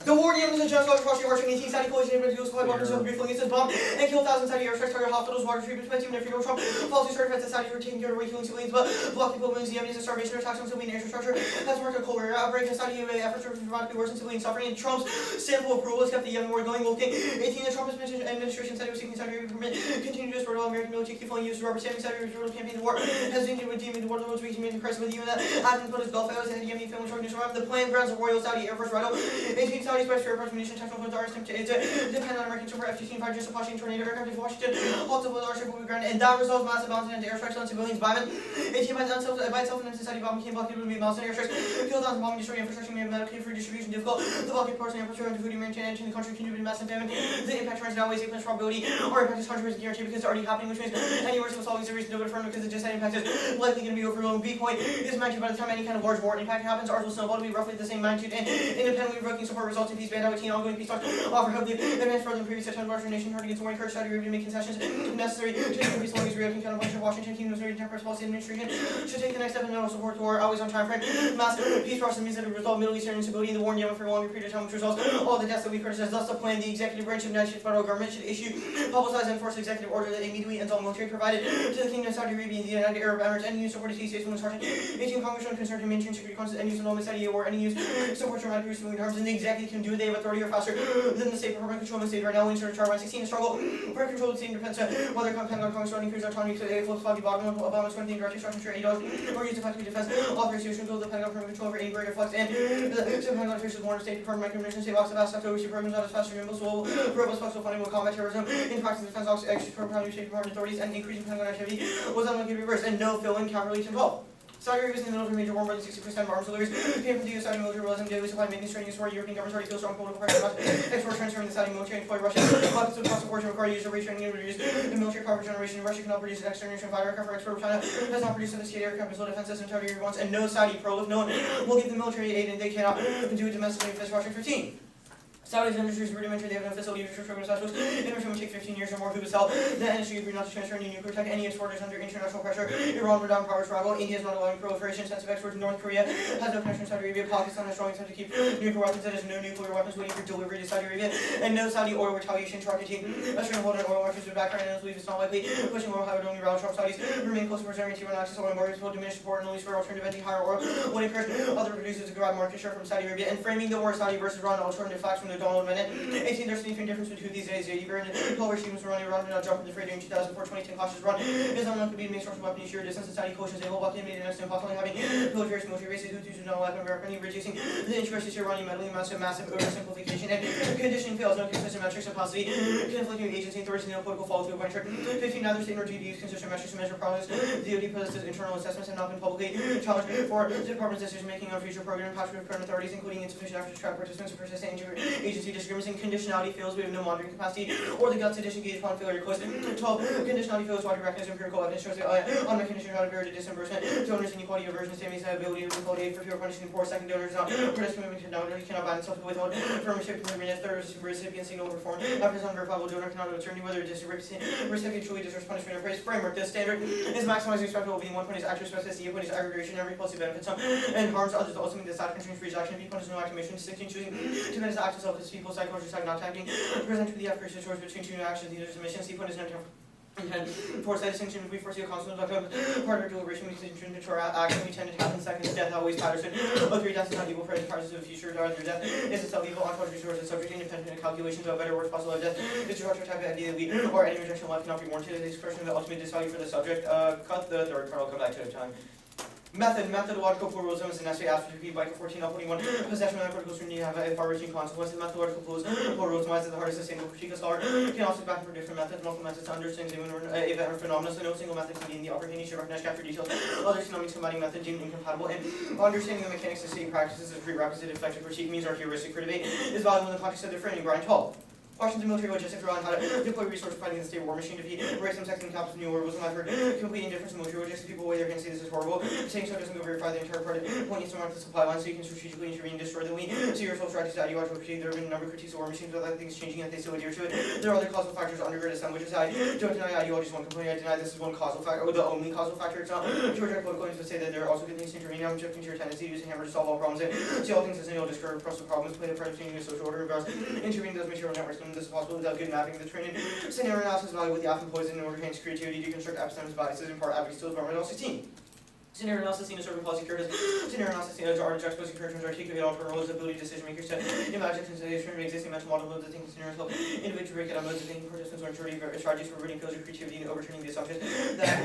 The war games and just across your heart, 18 Saudi collision with US flight weapons of briefly against bomb and kill thousands Saudi airstrikes, target hospitals, water treatment plants, even if you don't Trump. Falsely certified that Saudi were taking care of killing civilians, but blocking people in Yemenis and starvation attacks on civilian infrastructure has marked a cold war outbreak. And Saudi efforts to dramatically worsen civilian suffering. And Trump's sample approval has kept the Yemen war going. Looking 18, the Trump administration said it was seeking Saudi Arabia permit continue to support all American military keep fully used rubber stamping Saudi Arabia's campaign the war has been deemed one of the most recent human crisis with the UN Athens put his Gulf out and Yemeni family trying to survive the planned grounds of Royal Saudi Air Force Rhino. 18 Saudi spice for aircraft munition technical funds are depend on American super F-15 fighters of Washington tornado aircraft in Washington. Halts of our ship will be grounded and that results massive bombs and airstrikes on civilians by men. 18 by itself and Saudi bombing came blockade will be miles and airstrikes. Kill thousands bombing destroying infrastructure made medical free distribution difficult. The blockade ports and airports and food humanitarian in the country continue to be massive famine. The impact turns now weighs 8% probability or impact this country is guaranteed because it's already happening, which means any worse will always a reason to do it firm because the just impact is likely going to be overblown. B point is magnitude by the time any kind of large war impact happens. Ours will snowball to be roughly the same magnitude and independently revoking support results in peace band out 18 ongoing peace talks offer hope the advance further than previous attempt larger nation hard against war encourage Saudi Arabia to make concessions necessary to increase the longest reopening kind of bunch of Washington Kingdom's very temperate policy administration should take the next step in no support to war always on time frame. Mass peace process means that it will result Middle Eastern instability in the war in Yemen for a longer period of time, which results all the deaths that we criticize. Thus the plan the executive branch of the United States federal government should issue, publicize and enforce executive order that immediately ends all military provided to the Kingdom of Saudi Arabia and the United Arab Emirates and use supported states when starting 18 Congress shown concerned to maintain security councils and use involvement Saudi war and use support dramatic use of arms and the executive can do it. They have authority or faster than the state permanent control of the state right now. We insert a chart 116 to struggle for control of the state defense whether Pentagon Congress running increase autonomy to a full body bottom Obama 20 direct instruction to $8 or use effective defense authorization to the Pentagon permanent control over any greater flex and the Pentagon faces warrant state department micromanagement state box of assets overseas programs not as faster and will robust flexible funding will combat terrorism in practice defense office extra program state department authorities and increasing Pentagon activity was unlikely to reverse and no fill-in counter release involved. Saudi Arabia is in the middle of a major war. More than 60% of arms deliveries came from the U.S. Saudi military realism daily supply making training for European governments already feel strong political pressure about export transferring the Saudi military to Russia. Weapons of cost of fortune require use of retraining and reduce the military power generation. Russia cannot produce an next generation fighter aircraft for export. China has not produced sophisticated aircraft missile defense system Saudi Arabia wants, and no Saudi pro-lift. No one will give the military aid, and they cannot do it domestically if it's Russia 15. Saudi's industry is rudimentary, they have no facility infrastructure program specialists. Industry would take 15 years or more. Who would sell? The industry agreed not to transfer any nuclear tech. Any exporters under international pressure. Iran would down power struggle. India is not allowing proliferation. Sensitive exports. North Korea has no connection to Saudi Arabia. Pakistan has strong intent to keep nuclear weapons. That is no nuclear weapons waiting for delivery to Saudi Arabia. And no Saudi oil retaliation targeting Australian hold on oil markets with background and believe it's not likely. Pushing oil high would only route Trump. Saudis remain close to preserving T1 access to oil embargoes will diminish support and only spur alternative ending higher oil. Would encourage other producers to grab market share from Saudi Arabia and framing the war Saudi versus Iran alternative facts from the Donald Minute. 18, there's a significant difference between these days. The Iran and 12 regimes were running around and not jumping the freight during 2004 2010 cautious run. Is unlikely to be a main source of weapon issue or distance. The Saudi coalition is able to block the next to impossible having military bases who do not like America, reducing the interest is Iranian meddling amounts to massive oversimplification and conditioning fails. No consistent metrics of policy. Conflicting agency authorities and no political follow through. 15, neither state nor DOD use consistent metrics to measure problems. DOD possesses internal assessments have not been publicly challenged for the department's decision making on future program impact with current authorities, including insufficient effort to track participants and persistent agency disagreements and conditionality fails. We have no monitoring capacity or the guts to disengage upon failure. Close 12, conditionality fails. Why do recognize empirical evidence shows that on the condition of to disbursement, donors inequality aversion, savings ability to withhold aid for fewer punishing poor. Second, donors not produce commitment to donor cannot bind himself to withhold from recipient commitment. Third, recipient signal perform. After some verifiable donor cannot determine whether the recipient truly deserves punishment or praise. Framework. This standard is maximizing respect well-being. 1 point is actual specificity. 8 point is aggregation. Every policy benefits some and harms others. Ultimately, the side constrains free action. B point is no activation. 16, choosing to manage the act of self-as people, psychology, not acting. Present to the efficacy choice between two actions. Either is a mission. C point is no intent. Force that distinction, we foresee a constant part of deliberation, we continue to our action, we tend to happen seconds, death always Patterson. 3, death is not evil, present parts of the future, rather death is itself evil, unconscious resources, subject to independent calculations about better or worse possible of death. It's a structure type of idea that we, or any rejection of life cannot be warranted. This expression of the ultimate disvalue for the subject. Cut the third part, I'll come back to it in time. Method, methodological pluralism is an essay asked to repeat by 14 21. Possession of critical scrutiny have a far-reaching consequences. Methodological pluralism is at the heart of sustainable critique. A scholar can also back for different methods, multiple methods to understand the event or phenomenon, so no single method can be in the upper hand. You should recognize capture details. Others can only combining method deemed incompatible. And understanding the mechanics of state practices is a prerequisite. Effective critique means our heuristic for debate is valuable in the context of the framing. Brian Tull. Washington military logistics rely on how to deploy resources fighting the state war machine, defeat, raise some texting capital new war was not heard, complete indifference to military logistics, people away their hands say this is horrible, saying so doesn't go very far, the entire part point needs to mark the supply line so you can strategically intervene and destroy the weak, so yourself strategies that ideological critique, there have been a number of critiques of war machines without things changing yet they still adhere to it, there are other causal factors undergirded some, which is I don't deny ideology is one component, I deny this is one causal factor, or the only causal factor, it's not, Georgia political aims would say that there are also good things to intervene, I'm shifting to your tendency to use a hammer to solve all problems, and see all things as an ill discourage across the problems, play the part of changing the social order, and browse, intervene those material networks, and this is possible without good mapping of the training, scenario analysis value with the app employs in order to enhance creativity, deconstruct epistems, biases, and part advocacy tools, environmental 16. Scenario analysis seen as urban policy characters. Scenario analysis seen as art juxtaposing characters articulate alternate roles, ability decision makers to imagine consideration of existing mental model modes of thinking scenarios help individuals break it on modes of thinking participants learn strategies for reading fields of creativity and overturning the assumptions that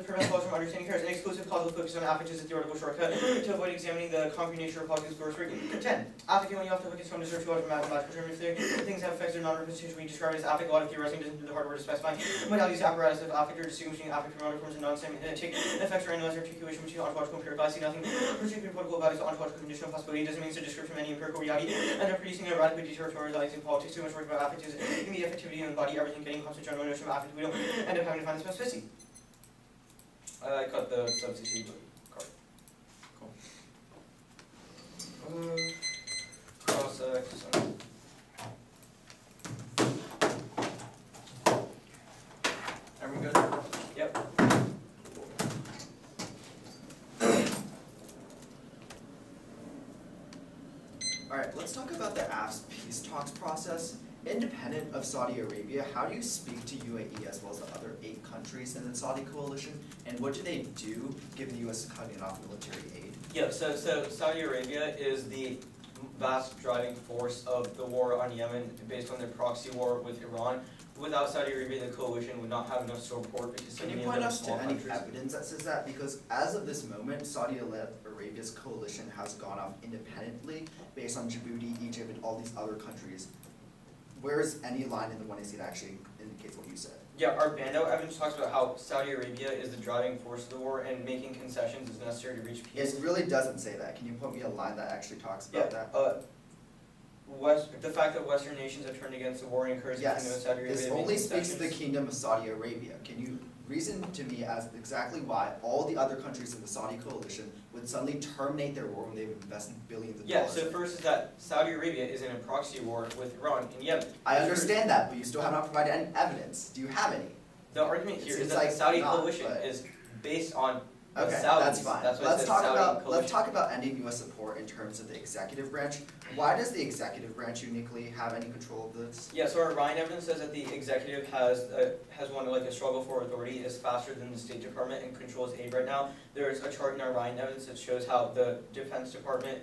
prevent scholars from understanding characters. An exclusive causal focus on affect is a theoretical shortcut to avoid examining the concrete nature of politics course work. 10. Affect when you have to focus from the search field of mathematical term. If things have effects that are non-representation, we describe it as affect. A lot of theorizing doesn't do the hard work of specifying modalities apparatus of affect or distinguishing affect from other forms of non-semantic effects or analyze articulation between ontological empirical. I see nothing particularly political about its ontological conditional possibility. It doesn't mean it's a description of any empirical reality, and they're producing a radically deterritorializing politics. Too much work about affect is in the effectivity in the body, everything getting constant general notion of affect. We don't end up having to find the specificity. I cut the substitute card. Cool. Cross X. Everyone good? Yep. Alright, let's talk about the AF's peace talks process. Independent of Saudi Arabia, how do you speak to UAE as well as the other 8 countries in the Saudi coalition? And what do they do given the US is cutting off military aid? Yeah, so Saudi Arabia is the vast driving force of the war on Yemen based on their proxy war with Iran. Without Saudi Arabia, the coalition would not have enough support because so Can you point us to any evidence that says that? Because as of this moment, Saudi Arabia's coalition has gone off independently based on Djibouti, Egypt, and all these other countries. Where is any line in the 1AC that actually indicates what you said? Yeah, our Bando evidence talks about how Saudi Arabia is the driving force of the war and making concessions is necessary to reach peace. It really doesn't say that. Can you put me a line that actually talks about that? The fact that Western nations have turned against the war and encouraged the kingdom of Saudi Arabia. This only speaks to the kingdom of Saudi Arabia. Can you reason to me as exactly why all the other countries in the Saudi coalition would suddenly terminate their war when they've invested billions of dollars? Yeah, so first is that Saudi Arabia is in a proxy war with Iran and Yemen. I understand that, but you still have not provided any evidence. Do you have any? The argument here is that the Saudi coalition is based on okay, Saudis. that's fine. Let's talk about ending U.S. support in terms of the executive branch. Why does the executive branch uniquely have any control of this? Yeah, so our Ryan evidence says that the executive has one like a struggle for authority is faster than the State Department and controls aid right now. There's a chart in our Ryan evidence that shows how the Defense Department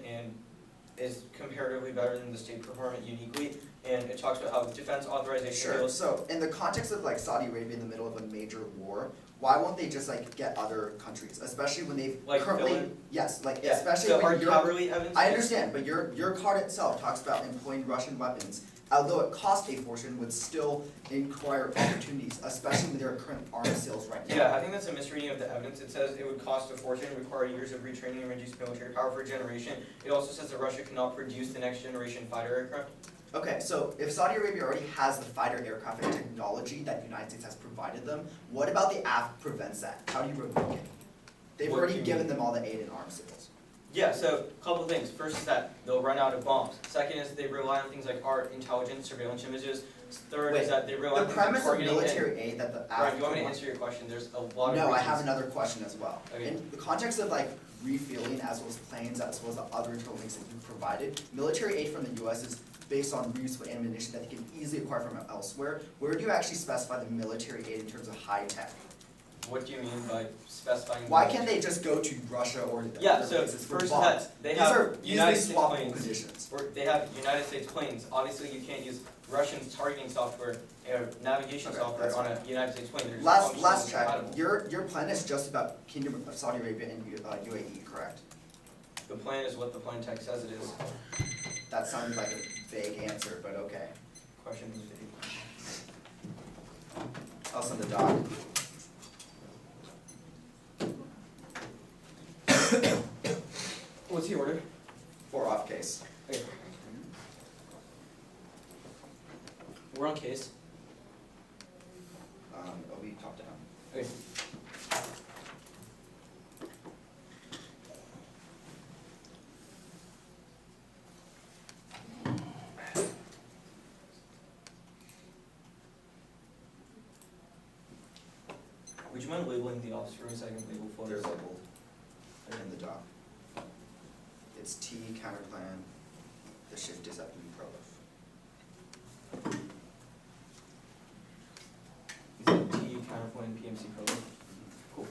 is comparatively better than the State Department uniquely, and it talks about how defense authorization. Sure. So in the context of like Saudi Arabia in the middle of a major war, why won't they just like get other countries, especially when they've like currently especially so when our cavalry evidence. I understand, but your card itself talks about employing Russian weapons. Although it costs a fortune, would still inquire opportunities, especially with their current arms sales right now. Yeah, I think that's a misreading of the evidence. It says it would cost a fortune, require years of retraining and reduce military power for a generation. It also says that Russia cannot produce the next generation fighter aircraft. Okay, so if Saudi Arabia already has the fighter aircraft and technology that the United States has provided them, what about the AF prevents that? How do you revoke it? They've already given them all the aid in arms sales. Yeah, so a couple of things. First is that they'll run out of bombs. Second is they rely on things like art, intelligence, surveillance images. Third is that they rely on the things like premise of military aid that the AF... Right, you want me to answer your question? There's a lot of No, reasons. I have another question as well. Okay. In the context of like refueling as well as planes as well as the other internal links that you provided, military aid from the US is based on reusable ammunition that they can easily acquire from elsewhere. Where do you actually specify the military aid in terms of high tech? What do you mean by specifying? Why can't they just go to Russia or other places for first bombs? that they These have are United States swappable planes. conditions. Or they have United States planes. Obviously, you can't use Russian targeting software or navigation software on a United States plane. They're Last check. incompatible. Your plan is just about Kingdom of Saudi Arabia and UAE, correct? The plan is what the plan text says it is. That sounded like a vague answer, but okay. Question is vague. Else on the dock. What's the order? 4 off case. Okay. We're on case. It'll be top down. Okay. Would you mind labeling the officer so I can label for They're us? labeled in the doc. It's T counterplan, the shift is up in prolif. Is it T counterpoint PMC program? Cool.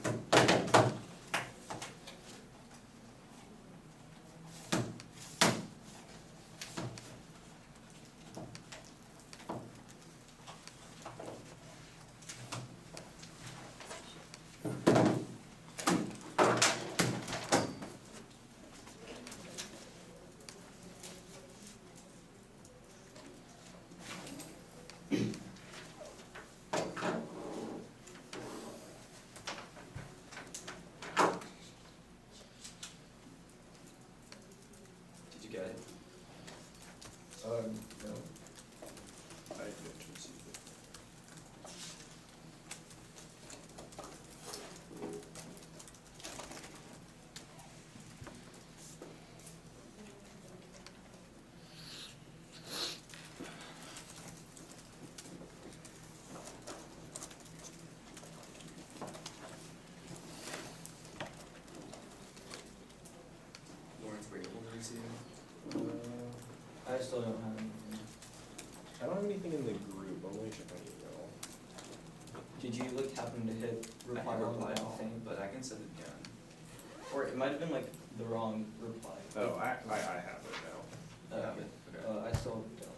Did you get it? No. I didn't receive it. Lawrence, were you able to receive it? I still don't have anything. I don't have anything in the group, but let me check my email. Did you like happen to hit reply I hit on reply the all, thing? but I can send it again. Or it might have been like the wrong reply. Oh, I have it now. Okay. Okay. I still don't.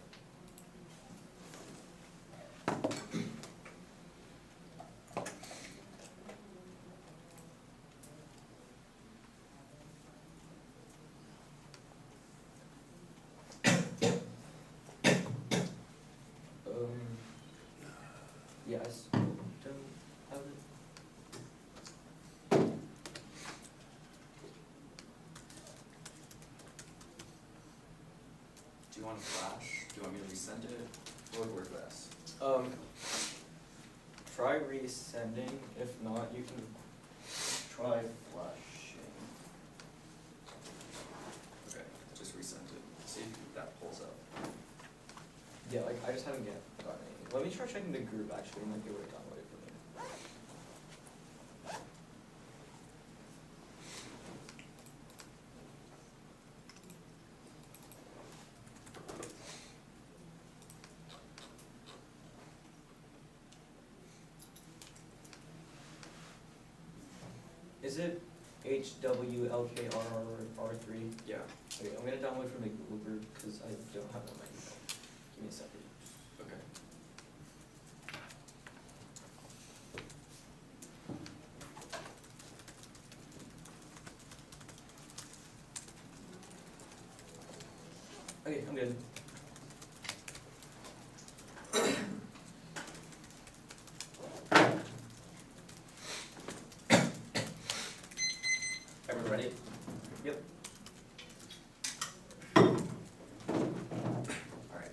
Yeah, I still don't have it. Do you want a flash? Do you want me to resend it? What would work best? Try resending. If not, you can try flashing. Okay, just resend it. See if that pulls up. Yeah, like I just haven't gotten anything. Let me try checking the group actually, it might be worth downloading for me. Is it HWLKRR3? Yeah. Okay, I'm gonna download from the Google group because I don't have it on my email. Give me a second. Okay. Okay, I'm good. Everyone ready? Yep. Alright.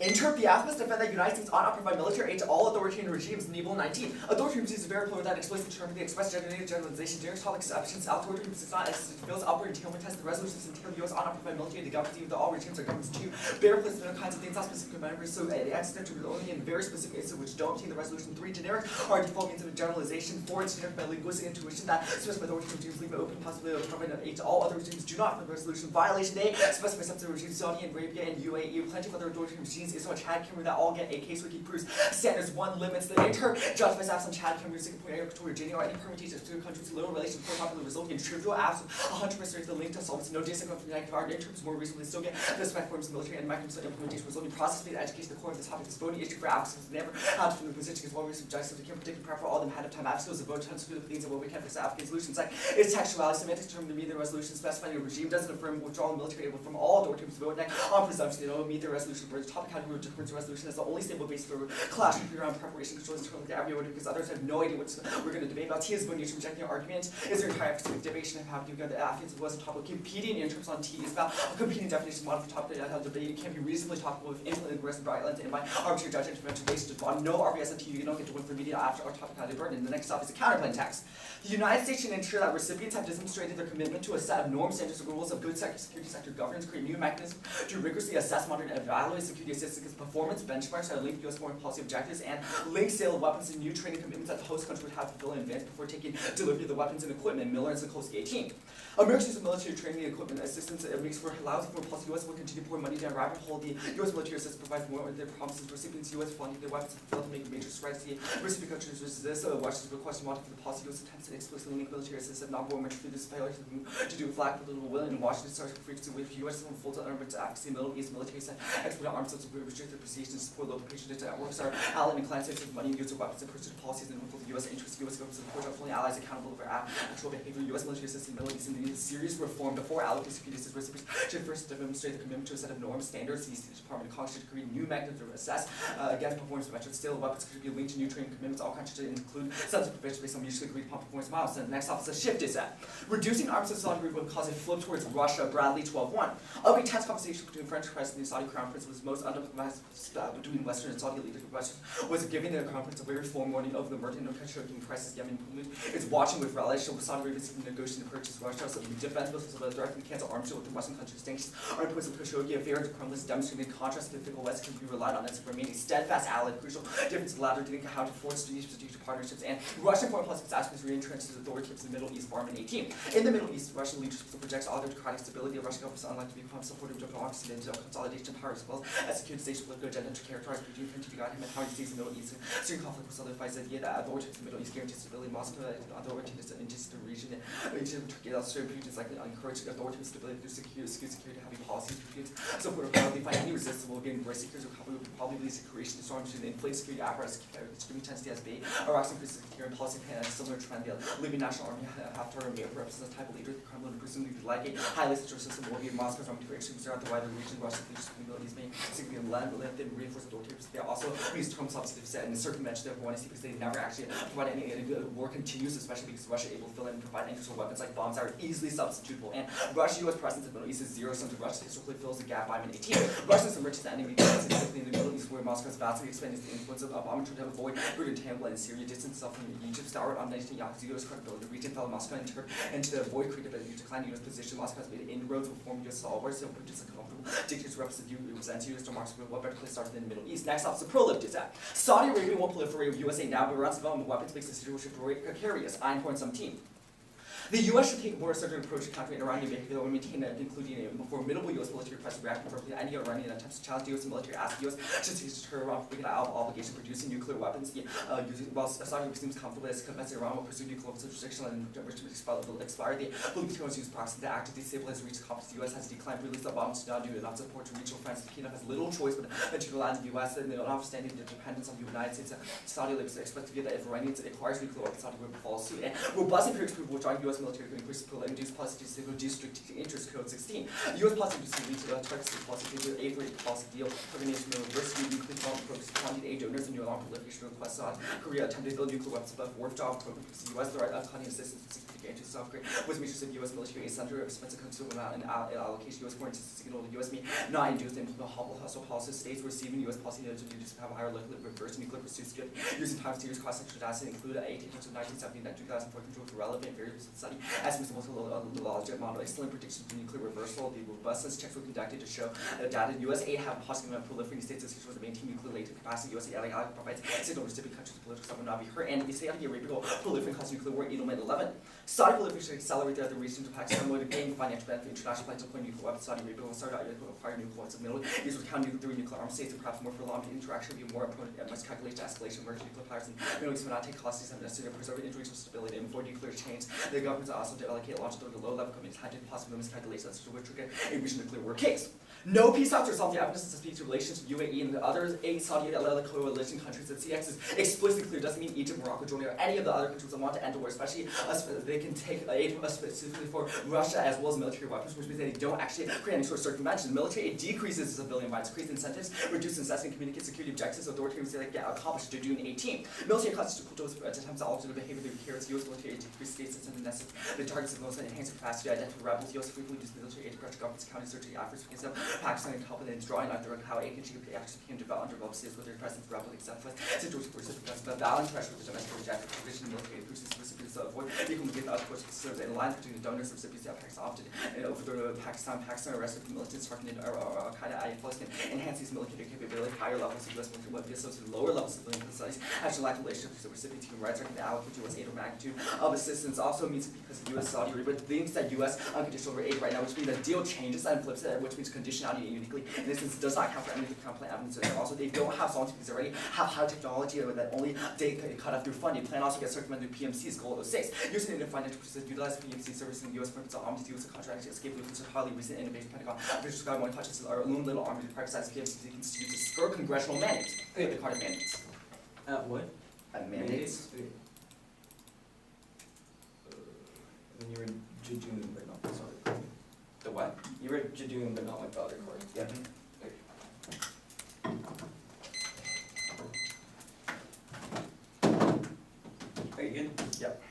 Enter Piaf must defend the United States ought not provide military aid to all authoritarian regimes in Evil 19. Authoritarian regimes are very clear that explicit term the express generated generalization during topic exceptions. Authoritarian regimes not exist in fields operating entailment test the resolutions entail the US ought not provide military aid to governments even though all regimes are governments too. Bare place no kinds of things not specific members so accidental only in very specific instances which don't obtain the resolution. 3 generic are default means of generalization. 4 it's generic by linguistic intuition that specify authoritarian regimes leave it open possibility of providing aid to all other regimes do not provide resolution. Violation A specify subset regimes Saudi Arabia and UAE. Plenty of other authoritarian regimes Israel, Chad, Cameroon that all get a case wiki proofs. Standards 1 limits the inter justifies absent Chad, Cameroon, Singapore, Equatorial Guinea, or any permutation of two countries lower relation to popular resulting in trivial absent 100% the link to solvency. No data from the card in terms more reasonably still get the spec forms of military and microsoft implementation resulting process based education. The core of the topic is voting issue for applicants never had from the position because one reason objectives we can predict and prep for all them ahead of time. Applicants of vote tends to do the things and what we can for applicant solutions like its textuality, semantics term to meet the resolution specifying a regime doesn't affirm withdrawal military aid from all authoritarians vote on presumption they don't meet the resolution for the topic category difference resolution as the only stable base for clash around preparation controls and controlling the everyone because others have no idea what we're going to debate about. T is when you're rejecting your argument. Is there entire specific debate and how do you get the Athens was a topic competing in terms on T is about a competing definition of the topic that debate. It can be reasonably topical with infinite aggressive violence and by arbitrary judge intervention based on no RBS and T. You don't get to win for media after our topic had a burden. And the next stop is a counterclaim text. The United States should ensure that recipients have demonstrated their commitment to a set of norms, standards, and rules of good security sector governance, create new mechanisms to rigorously assess, monitor, and evaluate security assistance performance benchmarks that link U.S. foreign policy objectives, and link sale of weapons and new training commitments that the host country would have to fulfill in advance before taking delivery of the weapons and equipment. Miller and Sikorsky 18. America's use of military training and equipment assistance allows for policy. U.S. will continue to pour money down rabbit hole. The U.S. military assistance provides more of their promises. Recipients U.S. funding their weapons and fail to make major strides. The recipient countries resist Washington's request to modify the policy. U.S. attempts to explicitly link military assistance and not more much for this failure to do flag political will. And Washington starts frequency with U.S. full armament advocacy, Middle East military export arms to restrict the precision to support local patient networks. Our ally and client states with money and use of weapons and pursuit policies and the U.S. interests. U.S. government support our fully allies accountable for actual behavior. U.S. military assistance in the Middle East and needs serious reform before allocating security assistance recipients should first demonstrate the commitment to a set of norms, standards. The State Department of Congress should create new mechanisms to assess against performance metrics. Still, weapons could be linked to new training commitments. All countries should include substantive provisions based on mutually agreed upon performance milestones. Next off is a shift is that reducing arms to Saudi Arabia will cause a flip towards Russia. Bradley 12-1. Of a tense conversation between French President and the Saudi Crown Prince was most undiplomatic between Western and Saudi leaders. Was giving the Crown Prince a very forewarning of the emerging Khashoggi crisis. Yemen is watching with relish. Saudi Arabia is negotiating to purchase Russia. So the defense missiles of directly cancel arms deal with the Western countries' sanctions are imposed with Khashoggi. Affair to Kremlin is demonstrating in contrast to the fickle West can be relied on as to remain a steadfast ally. Crucial difference in the latter didn't how to force strategic partnerships and Russian foreign policy aspects re-entrenched as authoritative in the Middle East. Farm in 18. In the Middle East, Russian leadership projects autocratic stability. Russian government is unlikely to become supportive of democracy and consolidation of power as well as securitization political agenda to characterize Putin to guide him and how he sees the Middle East. Syrian conflict solidifies the idea that authoritative in the Middle East guarantees stability. Moscow authoritative in the region. Turkey illustrates Putin's likely encourage authoritative stability through security heavy policies. Putin's support of broadly find any resistance will gain embrace security will probably lead to creation of storms to inflate security apparatus extreme intensity as bait. Iraq's increased security policy and a similar trend. The Libyan National Army after a represents the type of leader the Kremlin would presumably like a highly secure system will be Moscow's army for extremes throughout the wider region. Russia's leadership capabilities may significantly lengthen and reinforce authoritative. They also use Trump's substantive set and circumvent their foreign because they never actually provide any war continues, especially because Russia able to fill in and provide interesting weapons like bombs that are easily substitutable. And Russia-U.S. presence in the Middle East is zero sum to Russia historically fills the gap by 18. Russia's emergence enemy specifically in the Middle East where Moscow is vastly expanding the influence of bombing to avoid Britain, Tampa, and Syria, distance itself from Egypt, soured on Netanyahu's U.S. credibility. The region fell Moscow and to avoid creative and declining U.S. position. Moscow has made inroads with former U.S. solvers, so Putin's a comfortable dictator to represent U.S. democracy with what better place started in the Middle East. Next off is the prolific is that Saudi Arabia won't proliferate with USA now, but runs development weapons makes the situation precarious. 9.17. The U.S. should take a more assertive approach to countering Iranian behavior and maintain that, including a formidable U.S. military presence reacting firmly to any Iranian attempts to challenge U.S. military asset. The U.S. should deter Iran from obligation of producing nuclear weapons. While Saudi Arabia seems comfortable as convincing Iran will pursue nuclear weapons jurisdiction and expire, the political use proxy to act to destabilize reach confidence. The U.S. has declined release of bombs to not do enough support to regional France. The kingdom has little choice but to rely on the U.S. and notwithstanding the dependence on the United States. Saudi Arabia expects to be that if Iranian acquires nuclear weapons, Saudi Arabia will follow suit. And robust empirics prove will drive U.S. military to increase induced policy to reduce strategic interest code 16. U.S. policy to lead to the Turkish policy to a rate policy deal, termination of reverse nuclear development programs, funding aid donors, and new alarm proliferation requests on Korea attempted to build nuclear weapons above war job programs. The U.S. threat of cutting assistance and significant interest South Korea was measures of U.S. military aid center of expensive consumer amount and allocation U.S. foreign signal the U.S. may not induce the implement hostile policy states receiving U.S. policy to have a higher likelihood of reverse nuclear pursuits using time series cost sections that include 18 to 1970 and 2004 control for relevant variables of study estimates logic model, excellent prediction for nuclear reversal. The robustness checks were conducted to show that data U.S. aid have possibly proliferating states as to maintain nuclear latent capacity. U.S. aid provides signal recipient countries political stuff will not be hurt. And the Saudi Arabia will proliferate cause nuclear war. 11. Saudi proliferation should accelerate throughout the region to Pakistan will gain financial benefit. International plans to deploy nuclear weapons. Saudi Arabia will start out to acquire nuclear weapons in the Middle East with counter nuclear armed states and perhaps more prolonged interaction will be more opponent and much calculation to escalation. Emerging nuclear powers in the Middle East will not take costly and necessary to preserve international stability and avoid nuclear chains. The government governments are also to allocate launch to the low-level committees, high possible miscalculations to which trigger a region nuclear war case. No peace talks resolve the evidence to speak to relations to UAE and the other 8 Saudi coalition countries. The CX is explicitly clear. Doesn't mean Egypt, Morocco, Jordan, or any of the other countries that want to end the war, especially they can take aid specifically for Russia as well as military weapons, which means they don't actually create any sort of circumvention. Military aid decreases civilian violence, creates incentives, reduces necessity, and communicate security objectives. Authoritarian say get accomplished to June 18th. Military constitutional attempts to alter the behavior of the carrots. U.S. military aid decrease states and necessary. The targets of most enhance capacity to identify rebels. U.S. frequently use military aid to pressure governments, county searching efforts against them. Pakistan and competence drawing out their how aid can actually became underdeveloped states with their presence rebel except situation where the balance pressure with the domestic objective provision military aid produces recipients to avoid equal with other forces serves in line between the donors and recipients of Pakistan often over the Pakistan arrested militants targeted Al-Qaeda plus can enhance these military capability higher levels of U.S. military weapons associated with lower levels of civilian studies actually lack relationships with recipients human rights can allocate U.S. aid or magnitude of assistance also means because the U.S. Saudi Arabia thinks that U.S. unconditional aid right now, which means the deal changes that and flips it, which means conditionality uniquely in this instance does not count for any of the complaint evidence. And also they don't have solvency because they already have high technology that only they cut off through funding. Plan also gets circumvented through PMC's goal of 6. Using it to find to utilize PMC service in the U.S. purpose of arms to use a contract to escape with highly recent innovation Pentagon. Which describe one touches our own little army to practice PMC can use to skirt congressional mandates. The card mandates. What? Mandates. Then you were Jejun, but not this other card. The what? You were Jejun, but not like the other card. Yep. Are you good? Yep.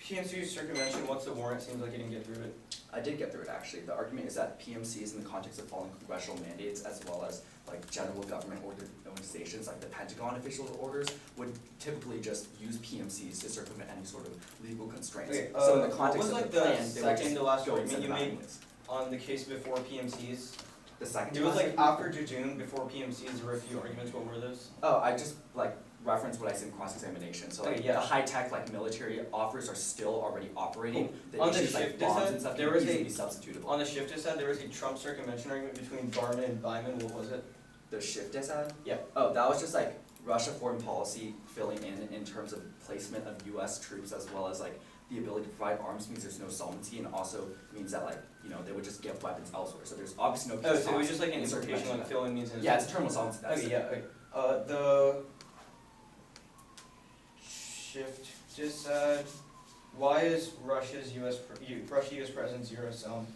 PMC circumvention, what's the warrant? Seems like you didn't get through it. I did get through it actually. The argument is that PMCs in the context of following congressional mandates as well as like general government organizations like the Pentagon official orders would typically just use PMCs to circumvent any sort of legal constraints. Okay, so in the context what was of like the plan, the they would second just to last go argument and you set made values. on the case before PMCs? The second It was class- like after Jejun, before PMCs, there were a few arguments. What were those? Oh, I just like reference what I said in cross-examination. So like Okay, yeah. the high-tech like military offers are still already operating. The On the issues like shift bombs side, and stuff there can was easily a- be substitutable. On the shift side, there was a Trump circumvention argument between Barman and Byman. What was it? The shift ad? Yeah. Oh, that was just like Russia foreign policy filling in terms of placement of U.S. troops as well as like the ability to provide arms means there's no solvency and also means that like, you know, they would just get weapons elsewhere. So there's obviously no Oh, peace so it was talks just like an in interpretation, circumvention like of fill in means. that. Yeah, it's a terminal solvency. That's Okay, it. yeah. Okay. The shift just said, why is Russia U.S. presence zero sum?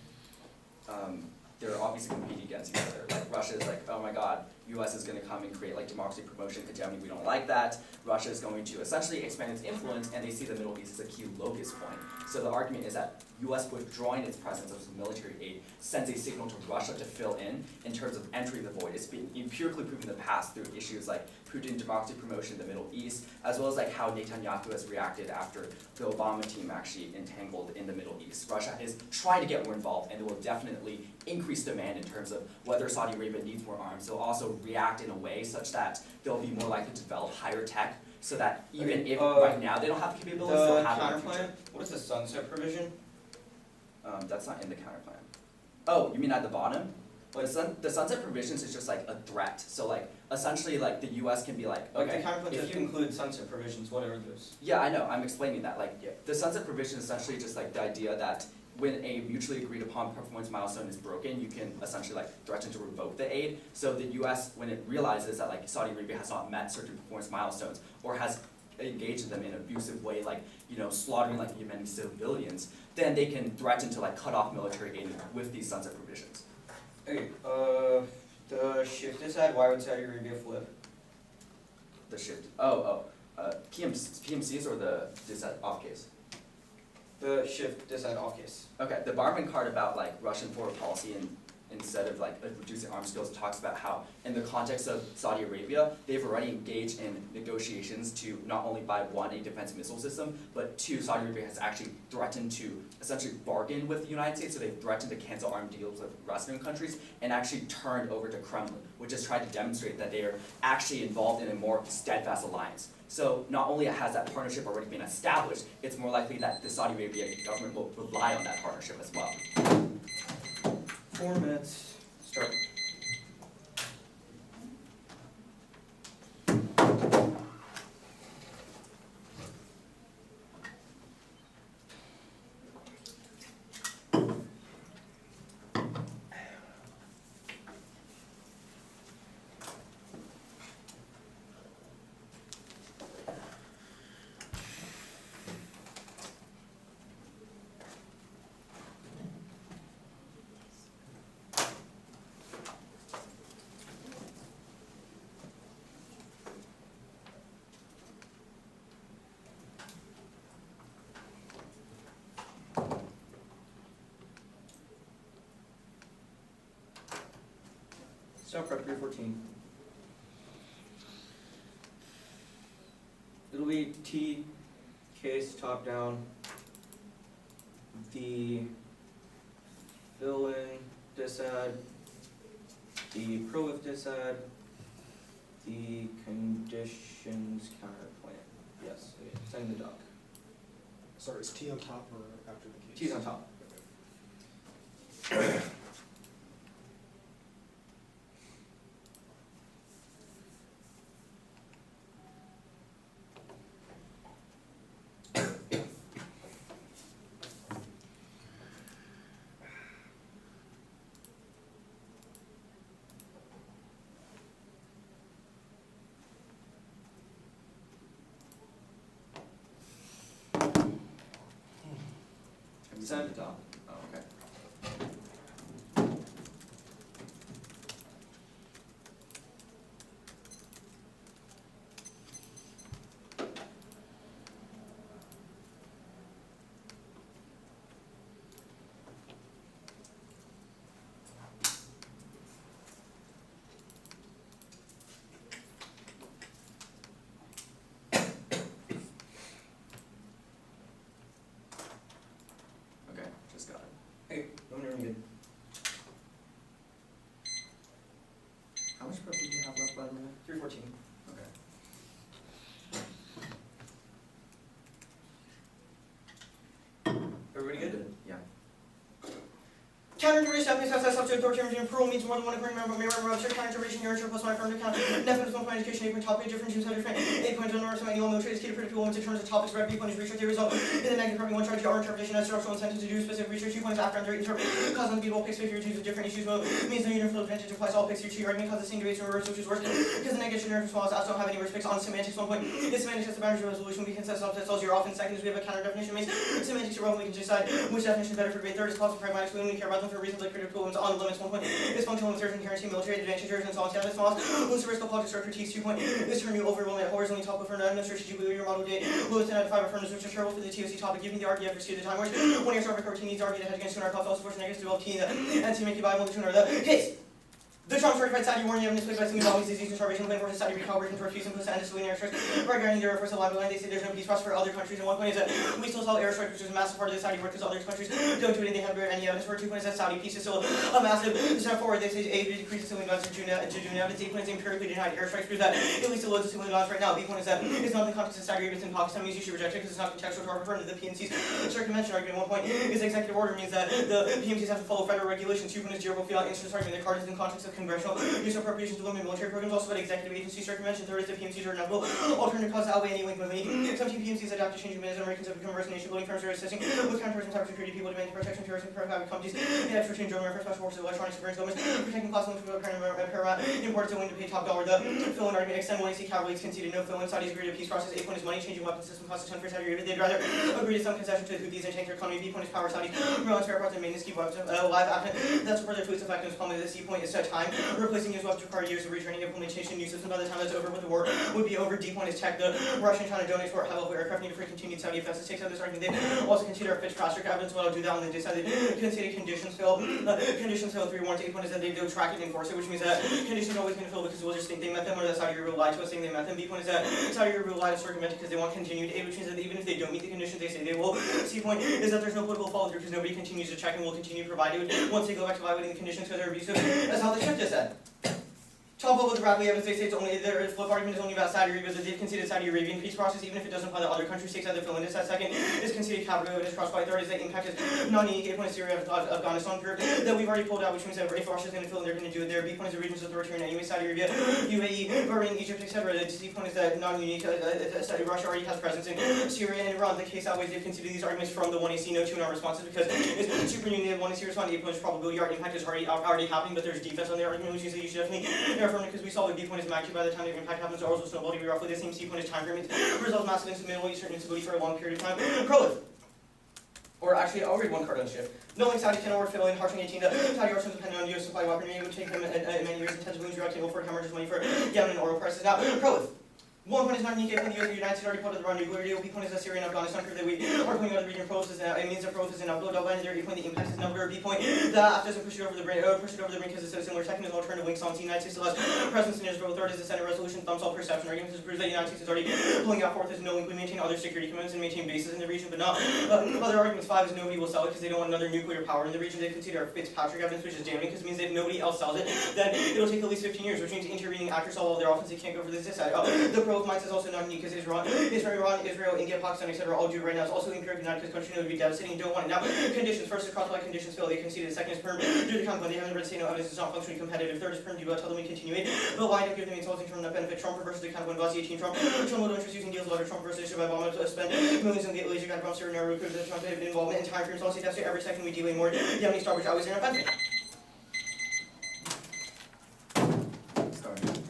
They're obviously competing against each other. Like Russia is like, oh my God, U.S. is going to come and create like democracy, promotion, hegemony. We don't like that. Russia is going to essentially expand its influence, and they see the Middle East as a key locus point. So the argument is that U.S. withdrawing its presence as military aid sends a signal to Russia to fill in terms of entering the void. It's been empirically proven in the past through issues like Putin democracy promotion in the Middle East, as well as like how Netanyahu has reacted after the Obama team actually entangled in the Middle East. Russia is trying to get more involved, and it will definitely increase demand in terms of whether Saudi Arabia needs more arms. They'll also react in a way such that they'll be more likely to develop higher tech, so that even if right now they don't have the capabilities, they'll have it in the future. Counterplan? What is the sunset provision? That's not in the counterplan. Oh, you mean at the bottom? Well, the sunset provisions is just like a threat. So like essentially like the U.S. can be like, Like okay, the counterplan if does you include sunset provisions. What are those? yeah, I know. I'm explaining that. Like the sunset provision is essentially just like the idea that when a mutually agreed upon performance milestone is broken, you can essentially like threaten to revoke the aid. So the U.S. when it realizes that like Saudi Arabia has not met certain performance milestones or has engaged in them in an abusive way, like slaughtering like Yemeni civilians, then they can threaten to like cut off military aid with these sunset provisions. Okay, the shift aside, why would Saudi Arabia flip? The shift. PMCs or the off case? The shift decide off case. Okay, the Barman card about like Russian foreign policy and instead of like reducing arms skills talks about how in the context of Saudi Arabia, they've already engaged in negotiations to not only buy one, a defense missile system, but two, Saudi Arabia has actually threatened to essentially bargain with the United States, so they've threatened to cancel armed deals with Western countries and actually turned over to Kremlin, which has tried to demonstrate that they are actually involved in a more steadfast alliance. So not only has that partnership already been established, it's more likely that the Saudi Arabia government will rely on that partnership as well. 4 minutes, start. Stop prep 314. It'll be T case top down. The fill in disad. The pro if disad. The conditions counterpoint. Yes, send the doc. Sorry, is T on top or after the case? T's on top. Send the doc. Oh, okay. Okay, just got it. Hey, let me know when you're good. How much prep did you have left, by the way? 314. Okay. Everybody good? Yeah. Counter-interpretation evidence has subject authoritarian plural means more than one according to member of counter-interpretation, your plus my affirmative count. Definition of point education, 8 point topic, different Jews have different 8 points on norms, annual military educated critical moments in terms of topics, right? B point is research, the result is a negative probably one charge, our interpretation as structural incentive to do specific research, 2 points after under interpret, cause unbeatable picks figure Jews with different issues, means no universal advantage applies to all picks here, to your argument, cause the same debates in reverse, which is worse, because the negative generic response as don't have any worse picks on semantics, 1 point is semantics as the boundary resolution, we can set subsets, also you're often second is we have a counter definition, means semantics are wrong, we can decide which definition is better for debate, third is causal pragmatics, we only care about them for reasons like critical moments on limits, 1 point is functional limits, inherency, military advantages, and so on, status laws, loose risk of politics structure, T, 2 point is turn you overwhelming at horizontally top of no strategically your model date, lowest and out of 5 affirmatives which are terrible for the TOC topic, giving the RDF for the time which when your topic or T needs to argue the head against 2 cost also force negative to develop T and to make you viable the 2 the case. The Trump certified Saudi warning evidence played by single bodies disease and starvation plan forces Saudi recalibration towards peace and plus and disciplinary airstrikes regarding the Air Force alignment line. They say there's no peace process for other countries, and 1 point is that we still sell airstrikes, which is a massive part of the Saudi work because other countries don't do it and they have any evidence for it. 2 points is that Saudi peace is still a massive step forward. They say A, decrease civilian violence to June evidence. 8 points empirically denied airstrikes prove that at least it loads of civilian violence right now. B point is that it's not in the context of Saudi Arabia, it's in Pakistan means you should reject it because it's not contextual to our referring to the PMC's circumvention argument. 1 point is executive order means that the PMCs have to follow federal regulations. 2 point is durable fiat instance argument. The card is in context of congressional use appropriations to limit military programs, also about executive agency circumvention. Third is the PMCs are inevitable alternative cause to outweigh any link with me. 17 PMCs adapt to changing minutes, and Americans have become mercenary nation building firms are assisting with counterterrorism, cybersecurity, people demanding protection, terrorism, private companies, they have to change German for special forces, electronic surveillance governments, protecting class limits from paramount imports and willing to pay top dollar. The fill-in argument extend when AC cavalry conceded no fill-in. Saudis agree to peace process. 8 point is money changing weapon system costs a ton for Saudi Arabia. They'd rather agree to some concession to the Houthis and tank their economy. B point is power Saudis, rail and spare parts and maintenance keep weapons alive. That's where their tweets effectiveness plummeted. The C point is set time, replacing used weapons require years of retraining, implementation, new system. By the time that's over with, the war would be over. D point is tech. The Russian China don't export high level aircraft needed for continued Saudi offensive. Takes out this argument. They also consider a fixed faster evidence. Well, I'll do that on the decided conceded conditions fail. Conditions fail 3 warrants. 8 point is that they do track it and enforce it, which means that conditions are always going to fail because we'll just think they met them, or that Saudi Arabia lied to us saying they met them. B point is that Saudi Arabia lied to circumvent it because they want continued aid, which means that even if they don't meet the conditions they say they will. C point is that there's no political follow through because nobody continues to check and will continue to provide it once they go back to violating the conditions because they're abusive. That's how the shift is said. Top level rapidly evidence they say it's only their flip argument is only about Saudi Arabia, that they've conceded Saudi Arabian peace process, even if it doesn't apply to other countries. Takes out the fill in this. Second is conceded capital evidence crossed by. Third is that impact is non-unique. 8 point is Syria, Afghanistan group that we've already pulled out, which means that if Russia's going to fill in, they're going to do it there. B point is the regions authoritarian anyway, Saudi Arabia, UAE, Bahrain, Egypt, etc. The C point is that non-unique. Russia already has presence in Syria and Iran. The case outweighs they've conceded these arguments from the 1AC, no 2 non-responses because it's super unique. They have 1AC respond. 8 point is probability. Our impact is already happening, but there's defense on the argument, which means that you should definitely affirm it because we saw the B point is maxed by the time the impact happens. Or also snowball to be roughly the same. C point is time frame. Results massive into Middle Eastern instability for a long period of time. Prolific. Or actually, I'll read one card on shift. Knowing Saudi can award fill in, Harshing 18, Saudi arsenals depending on US supply weaponry, it would take them many years and tens of millions of euros to afford hemorrhages money for Yemen and oil prices. Now, prolific. 1 point is not unique. A point the United States already put around nuclear deal. B point is that Syria and Afghanistan prove that we are putting out the region process and it means that process and upload outline there. A point the impact is number. B point the app doesn't push it over the brink because it's so similar. Second is alternative wing songs. The United States still has presence in Israel. Third is the Senate resolution thumbs all perception arguments proves that the United States is already pulling out. Fourth is no link. We maintain other security commitments and maintain bases in the region, but not other arguments. 5 is nobody will sell it because they don't want another nuclear power in the region. They consider Fitzpatrick evidence, which is damning because it means that if nobody else sells it, then it'll take at least 15 years, which means intervening actors all of their offense, they can't go for this side. The pro of minds is also not unique because Iran, India, Pakistan, etc. all do it right now. It's also imperative not because country would be devastating. Don't want it now. Conditions. First is cross-flight conditions fail. They conceded. The second is perm. Do the conflict. They haven't read say no evidence is not functionally competitive. Third is perm. Do tell them we continue it. But why not give them insulting term that benefit Trump versus the kind of when Boss 18 Trump. Trump will interest using deals letter Trump versus issue by bomb spend millions in the laser gun bomb certain recruit the Trump have involvement in time frames. Also deficit every second we delay more. Yemeni Star which always in a benefit. Starting.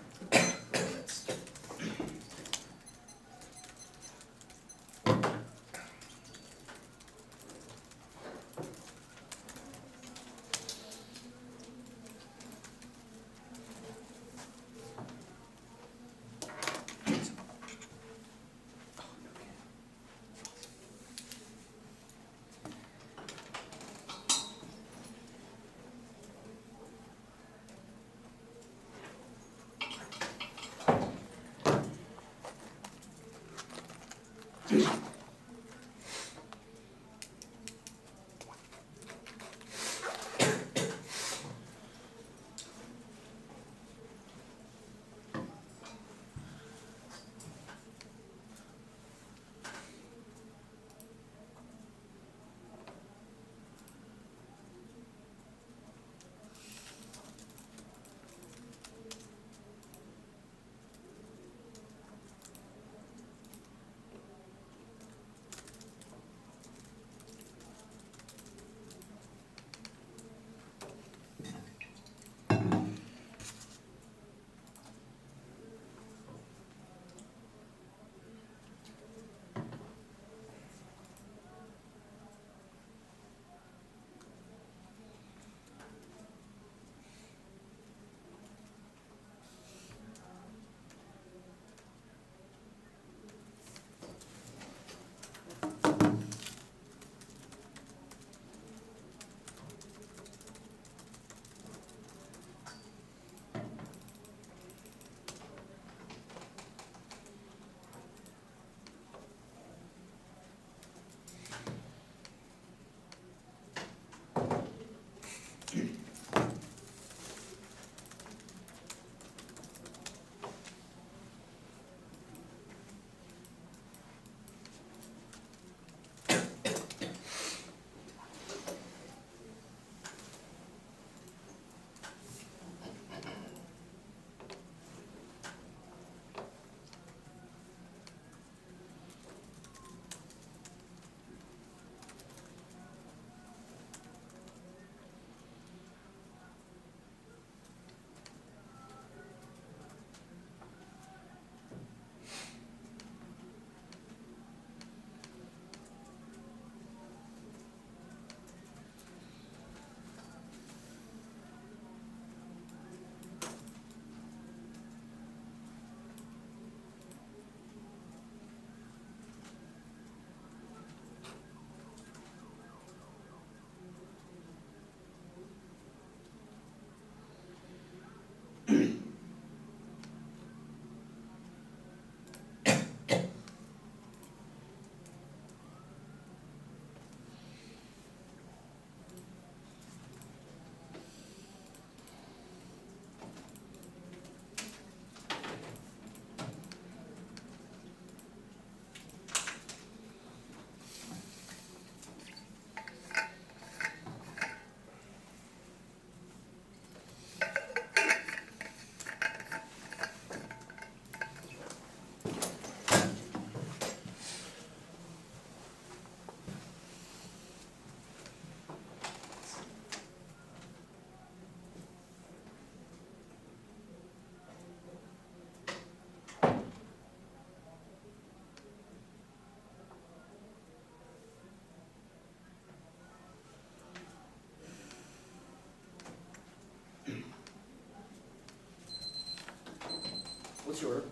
What's your order?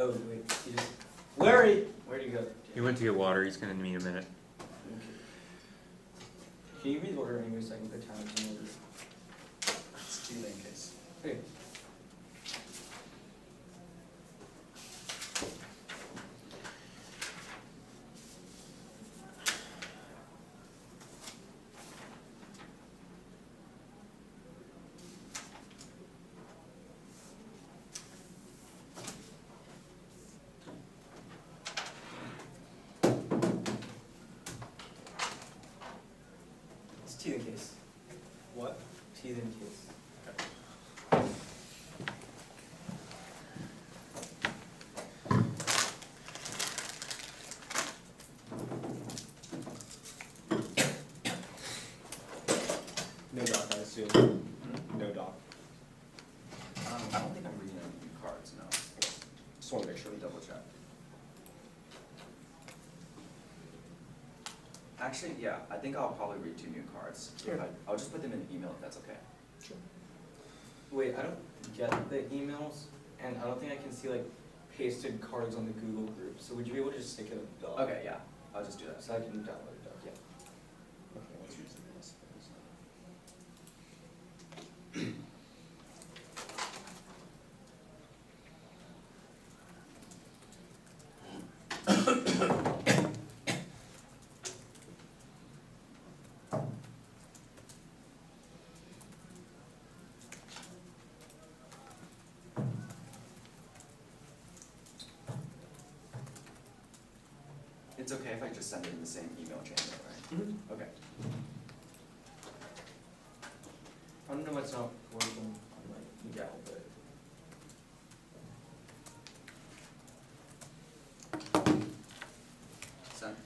Oh, wait, he just, Larry, where'd you go? He went to get water. He's gonna need a minute. Okay. Can you read the order anyway so I can put time to notice? It's too late in case. Okay. It's tea in case. What? Tea in case. No doc, I assume. No doc. I don't think I'm reading any new cards, no. Just wanna make sure. Let me double check. Actually, yeah, I think I'll probably read 2 new cards. Sure. I'll just put them in the email if that's okay. Sure. Wait, I don't get the emails, and I don't think I can see like pasted cards on the Google group. So would you be able to just stick it a doc? Okay, yeah, I'll just do that. So I can download a doc. Yeah. Okay, let's use this. It's okay if I just send it in the same email chain, though, right? Okay. I don't know what's not working on my email, but Send.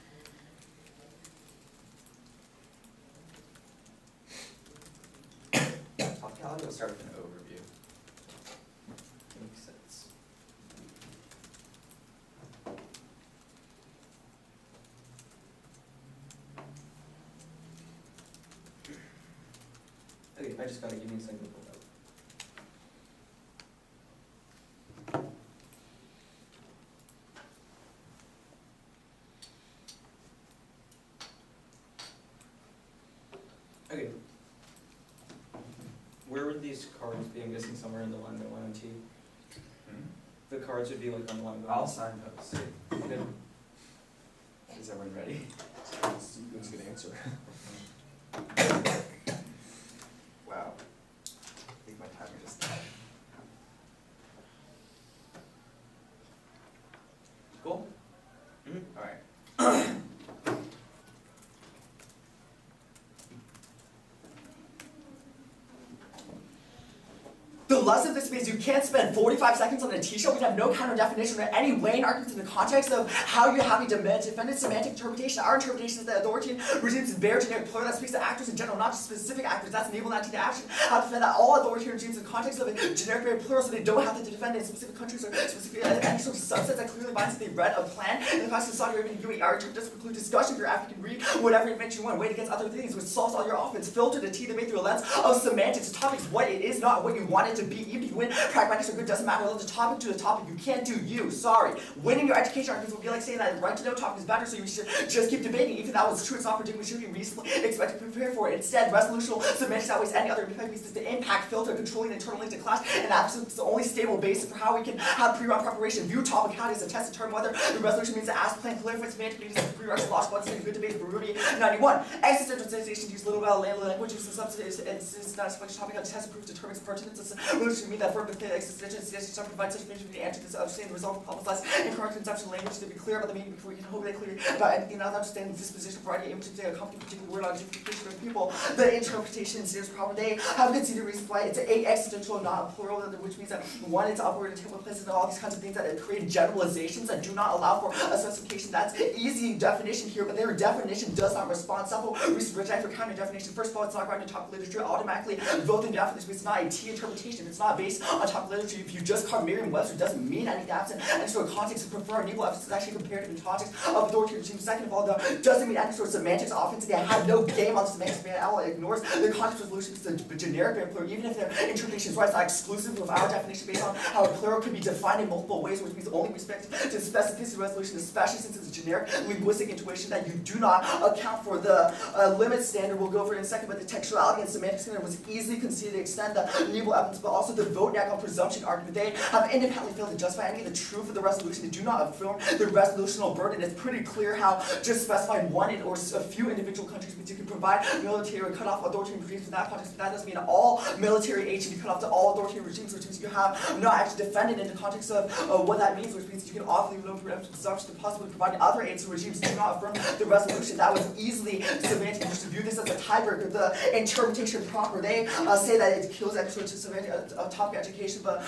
Hospitality will start with an overview. makes sense. Okay, I just gotta give me a second to pull that. Okay. Where would these cards be? I'm guessing somewhere in the line by line and T. The cards would be like on line by I'll line. sign those. Okay. Is everyone ready? That's a good answer. Wow. I think my timer just died. Cool? Mm-hmm. Alright. The less of this means you can't spend 45 seconds on a t-shirt. We have no counter definition or any weighing arguments in the context of how you're having to defend its semantic interpretation. Our interpretation is that authoritarian regimes is bare generic plural that speaks to actors in general, not just specific actors. That's enable 19 action. How to defend that all authoritarian regimes in the context of a generic bare plural, so they don't have to defend it in specific countries or specific any sort of subsets that clearly binds that they read a plan. In the context of Saudi Arabia and UAE, our interpretation doesn't preclude discussion. If you're African, read whatever invention you want, weighed against other things, which solves all your offense. Filter the T debate through a lens of semantics. The topic is what it is, not what you want it to be. Even if you win, pragmatics are good, doesn't matter. Let the topic to the topic. You can't do you. Sorry. Winning your education arguments would be like saying that right to know topic is better, so you should just keep debating. Even if that was true, it's not predictable. We should be reasonably expected to prepare for it. Instead, resolutional semantics outweighs any other impact because the impact filter controlling the internal link to class, and that's the only stable basis for how we can have pre-run preparation. View topicality as a test to determine whether the resolution means to ask plan clarifies semantic meanings of pre-requisite logical understanding. Good debate for Rudy 91. Existentialization use little about language use and substance is not a selection topic on test proof determines pertinence. It's resolution mean that verb existential provide such information to the answer to understand the result of publicized and correct conceptual language to be clear about the meaning before we can hope that clear about anything else. Understand the disposition, variety, images, they accompany particular word on different of people. The interpretation is proper. They have considered reasons why it's a existential, not a plural, which means that one, it's upward and table places and all these kinds of things that create generalizations that do not allow for a specification. That's easy definition here, but their definition does not respond. Several reasons reject or counter definition. First of all, it's not going to talk literature automatically. Both indefinitely, it's not a T interpretation. it's not based on top literature. If you just call Merriam-Webster, it doesn't mean anything absent any sort of context. To prefer enable evidence is actually comparative in context of authoritarian regime. Second of all, though, doesn't mean any sort of semantics. Offense, they have no game on the semantics. It ignores the context resolution to the generic and plural, even if their interpretation is right. It's not exclusive of our definition based on how a plural could be defined in multiple ways, which means only respect to specificity resolution, especially since it's a generic linguistic intuition that you do not account for. The limit standard we'll go over in a second, but the textuality and semantic standard was easily conceded to extend the enable evidence, but also the vote on presumption argument. They have independently failed to justify any of the truth of the resolution. They do not affirm the resolutional burden. It's pretty clear how just specifying one or a few individual countries means you can provide military or cut off authoritarian regimes in that context, but that doesn't mean all military aid should be cut off to all authoritarian regimes, which means you have not actually defended in the context of what that means, which means you can offer no presumption to possibly provide other aids to regimes do not affirm the resolution. That was easily semantic. You should view this as a tiebreaker. The interpretation proper. They say that it kills any sort of semantic topic education, but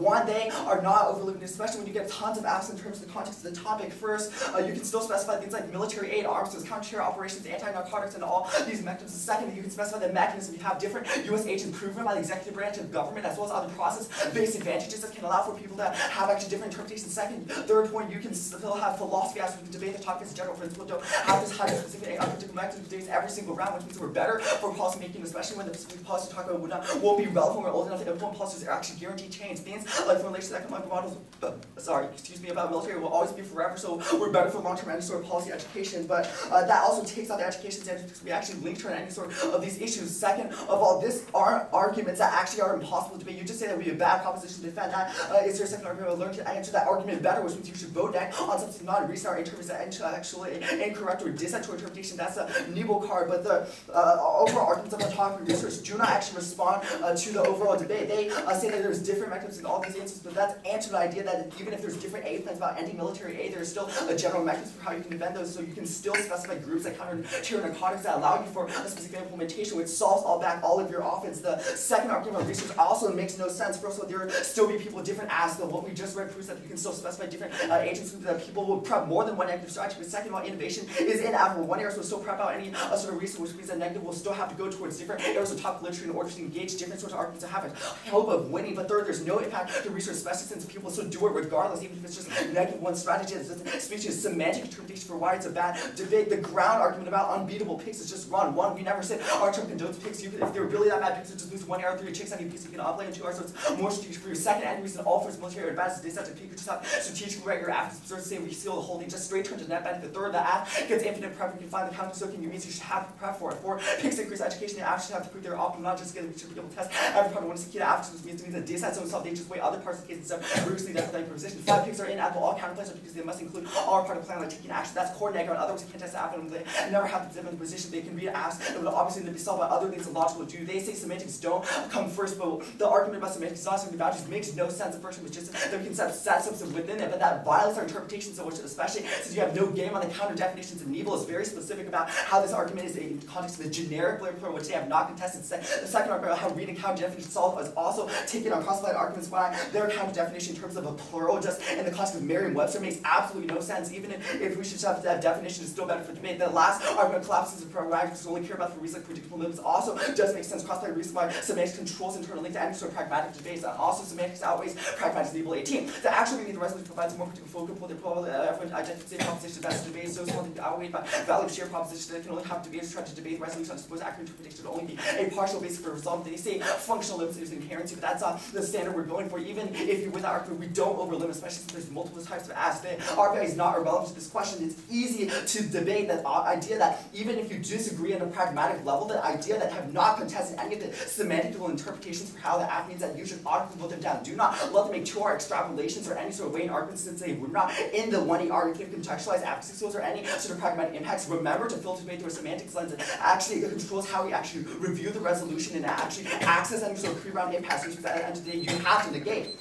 one, they are not overlooking, especially when you get tons of apps in terms of the context of the topic. First, you can still specify things like military aid, arms, counter-terror operations, anti-narcotics, and all these mechanisms. Second, you can specify the mechanism. You have different U.S. agents proven by the executive branch of government, as well as other process-based advantages that can allow for people to have actually different interpretations. Second, third point, you can still have philosophy as we can debate the topic as a general. For instance, don't have this highly specific particular mechanism debates every single round, which means we're better for policy making, especially when the specific policy talk about won't be relevant or old enough to implement policies that actually guarantee change. Things like formulation of economic models, about military will always be forever, so we're better for long-term any sort of policy education. But that also takes out the education standards because we actually link to any sort of these issues. Second of all, this are arguments that actually are impossible to debate. You just say that would be a bad proposition to defend that. Is there a second argument? We'll learn to answer that argument better, which means you should vote next on something not a restart interpretation actually incorrect or dissent interpretation. That's a Nebo card. But the overall arguments of the topic research do not actually respond to the overall debate. They say that there's different mechanisms in all these instances, but that's answered the idea that even if there's different aid plans about ending military aid, there's still a general mechanism for how you can defend those. So you can still specify groups like counter-terror narcotics that allow you for a specific implementation, which solves all of your offense. The second argument of research also makes no sense. First of all, there will still be people with different asks. What we just read proves that you can still specify different agents that people will prep more than one negative strategy. But second of all, innovation is inevitable. One area will still prep out any sort of research, which means that negative will still have to go towards different areas of top literature in order to engage different sorts of arguments to have a hope of winning. But third, there's no impact to research, especially since people still do it regardless, even if it's just negative one strategy. It doesn't speak to semantic interpretation for why it's a bad debate. The ground argument about unbeatable picks is just wrong. One, we never said our term condones picks. If they're really that bad picks, just lose 1 hour, 3 chicks on your picks, you can upplay in 2 hours. So it's more strategic for your second end reason. All for its military advantage. They set to pick. You just have strategically right your after to say we seal the whole thing. Just straight turn to net benefit. Third, the app gets infinite prep. You can find the counter soaking. You means you should have to prep for it. Four, picks increase education. They actually have to prove their optimum, not just get them to be able to test every part of one is the key to after means the data so itself. They just weigh other parts of the case instead of rigorously identifying position. 5 picks are inedible. All counter plans are because they must include all part of the plan like taking action. That's core negative. In other words, you can't test the app and they never have to different position. They can read apps. It would obviously be solved by other things that logical do. They say semantics don't come first, but the argument about semantics not something boundaries makes no sense. The first one was just that we can set substance within it, but that violates our interpretation so much, especially since you have no game on the counter definitions. And Nebel is very specific about how this argument is in context of the generic blurb plural, which they have not contested. The second argument about how reading counter definition solved is also taken on cross-applied arguments why their counter definition in terms of a plural just in the context of Merriam-Webster makes absolutely no sense. Even if we should have that definition, is still better for debate. The last argument collapses the pragmatics only care about for reasons like predictable limits. Also does make sense cross-applied reasons why semantics controls internal link to any sort of pragmatic debates. And also semantics outweighs pragmatics Nebel 18. The actual meaning of the resolution provides a more particular focal point. They probably everyone identifies the proposition that's debated so small that outweighed by value of sheer proposition that can only have debaters try to debate the resolution on supposed accurate interpretation would only be a partial basis for resolve. They say functional limits is inherency, but that's the standard we're going for. Even if you win that argument, we don't overlimit, especially since there's multiple types of asks. The RPI is not irrelevant to this question. It's easy to debate that idea that even if you disagree on a pragmatic level, the idea that have not contested any of the semantical interpretations for how the app means that you should automatically vote them down. Do not let them make 2-hour extrapolations or any sort of weighing arguments since they were not in the 1ER. You can contextualize advocacy skills or any sort of pragmatic impacts. Remember to filter debate through a semantics lens that actually controls how we actually review the resolution and actually access any sort of pre-round impacts, which at the end of the day you have to negate.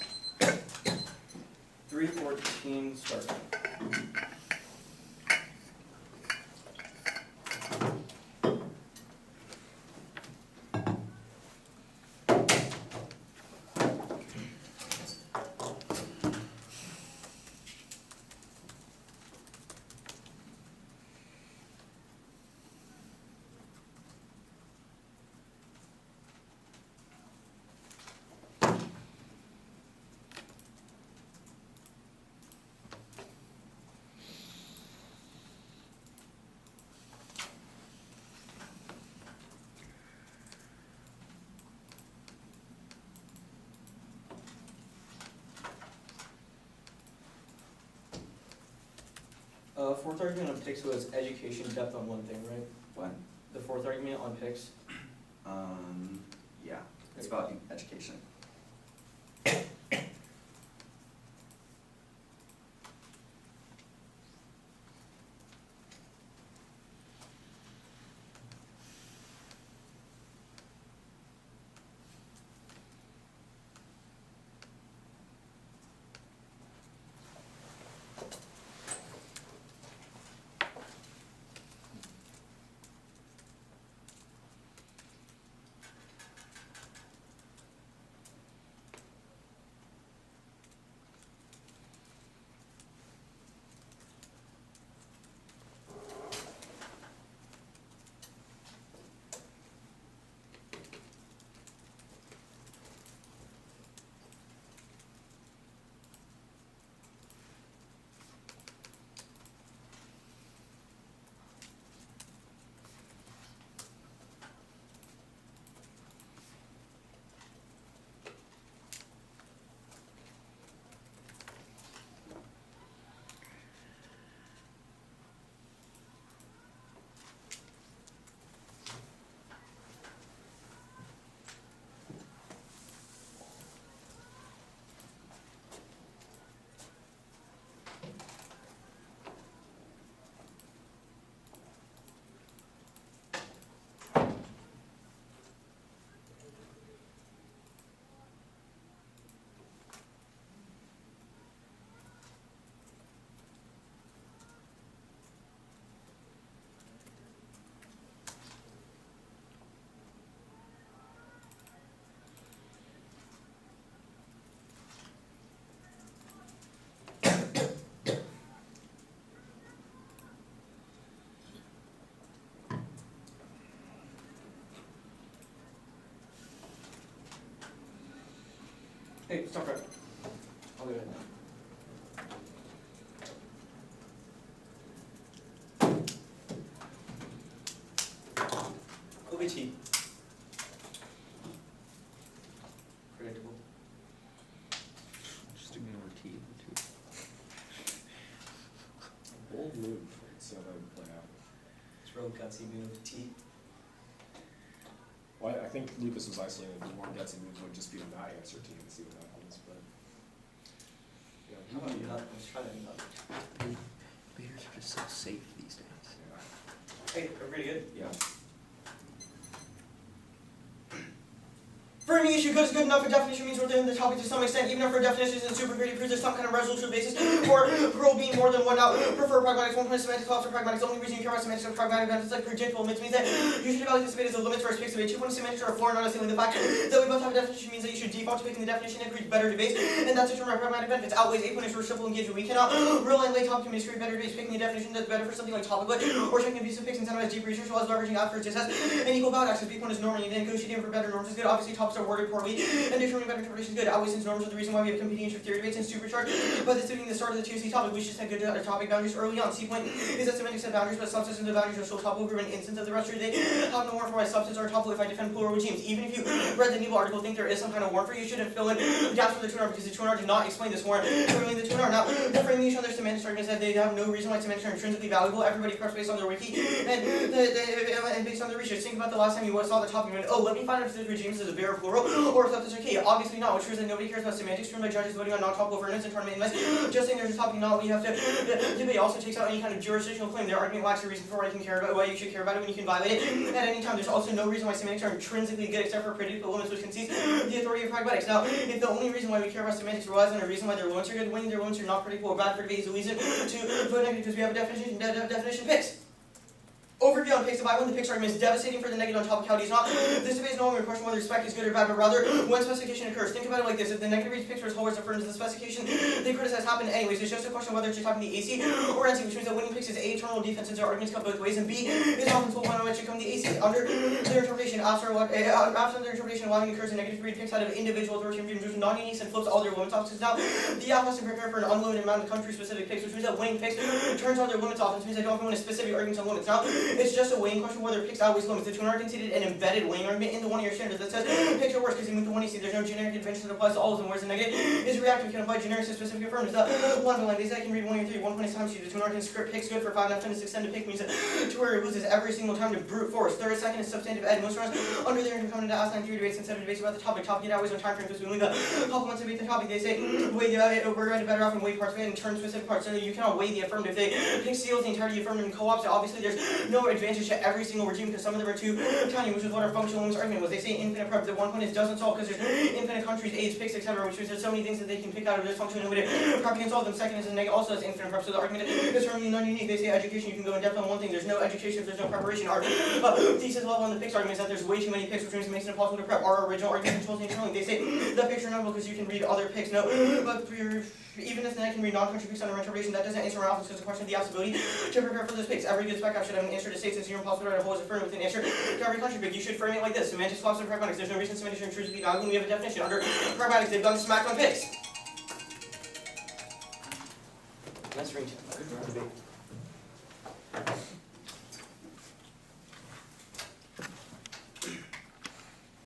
3:14 start. Fourth argument on picks was education depth on one thing, right? What? The fourth argument on picks. Yeah, it's about education. Hey, stop right. I'll do it now. OBT. Predictable. Just ignore T. Bold move. Let's see how that would play out. It's real gutsy move. T. Well, I think Lucas was isolating the more gutsy moves would just be a not answer team and see what happens, but yeah, How about nut? Let's try that nut. Bears are just so safe these days. Hey, everybody good? yeah. For any issue, good is good enough. A definition means within the topic to some extent, even if our definition isn't super great, it proves there's some kind of resolution basis for rule being more than one. Now, prefer pragmatics, 1 point semantics, cops for pragmatics. The only reason you care about semantics or pragmatic benefits like predictable limits means that you should evaluate this debate as a limit versus picks debate. 2 points semantics are a floor, not a ceiling. The fact that we both have a definition means that you should default to picking the definition and create better debates, and that's a term of pragmatic benefits. Outweighs 8 points for simple engagement. We cannot rely on lay topic to create better debates. Picking a definition that's better for something like topic, or checking abusive picks incentivize deep research while arguing out for success and equal valid access. B1 is normally negotiating for better norms is good. Obviously, topics are worded poorly, and determining better interpretation is good. Always since norms are the reason why we have competing interest theory debates and supercharged. But this being the start of the TOC topic, we should set good topic boundaries early on. C point is that semantics have boundaries, but substance and the boundaries are still topical. Over an instance of the rest of the day, have no warrant for why substance are topical if I defend plural regimes. Even if you read the Needle article, think there is some kind of warrant for you, shouldn't fill in gaps for the 2R because the 2R did not explain this warrant. Clearly the 2R. Now, the framing each other's semantics arguments that they have no reason why semantics are intrinsically valuable. Everybody preps based on their wiki and based on their research. Think about the last time you saw the topic and went, oh, let me find out if this regimes is a bare plural or if that's okay. Obviously not, which proves that nobody cares about semantics from by judges voting on non-topical verdicts and tournament invites. Just saying there's a topic not what you have to debate also takes out any kind of jurisdictional claim. Their argument lacks a reason for why you can care about why you should care about it when you can violate it at any time. There's also no reason why semantics are intrinsically good except for predictable limits which concedes the authority of pragmatics. Now, if the only reason why we care about semantics relies on a reason why their limits are good, when their limits are not predictable or bad for debate is a reason to vote negative because we have a definition picks. Overview on picks. If I win the picks argument is devastating for the negative on topicality is not. This debate is no longer a question whether spec is good or bad, but rather when specification occurs. Think about it like this. If the negative reads picks or holders affirms the specification they criticize happened anyways, it's just a question of whether it's just happening the AC or NC, which means that winning picks is A, eternal defense since our arguments come both ways, and B is often full point on which should come the AC. Under their interpretation, after their interpretation, allowing occurs a negative read picks out of individual authoritarian views, non-unique and flips all their limits off. Because now the app has to prepare for an unlimited amount of country-specific picks, which means that winning picks turns all their limits off, which means they don't have to win a specific argument on limits. Now, It's just a weighing question whether picks outweighs limits. The two are conceded an embedded weighing argument into one of your standards that says picks are worse because even with the one you see, there's no generic advantage that applies to all of them, whereas the negative is reactive, can apply generic to specific affirmatives. One line, they say I can read 1 or 3, 1 point is times 2, the two are script picks good for 5, not finish extended pick means that two are loses every single time to brute force. Third, second is substantive ed. Most rounds under there can come into ask 9 theory debates instead of debates about the topic. Topic it always on time frame because we only got complements debate the topic. They say weigh the we're going to better off and weigh parts of it and turn specific parts. So you cannot weigh the affirmative. They pick seals the entirety of affirmative and co-ops. So obviously there's no advantage to every single regime because some of them are too tiny, which is what our functional limits argument was. They say infinite prep. The 1 point is doesn't solve because there's infinite countries, age, picks, etc. Which means there's so many things that they can pick out of this functional limit. Prep against all of them. Second is a negative also has infinite prep. So the argument is certainly non-unique. They say education, you can go in depth on one thing. There's no education if there's no preparation. Our thesis level on the picks argument is that there's way too many picks, which means it makes it impossible to prep. Our original argument controls the internally. They say the picks are notable because you can read other picks. No, but even if I can read non-country picks under interpretation, that doesn't answer my office because the question of the ability to prepare for those picks. Every good spec app should have an answer to state since you're impossible to write a whole as affirmative with an answer to every country pick. You should frame it like this. Semantics, philosophy, and pragmatics. There's no reason semantics are intrinsically valuable. We have a definition. Under pragmatics, they've gone smacked on picks. Nice ring. Good debate.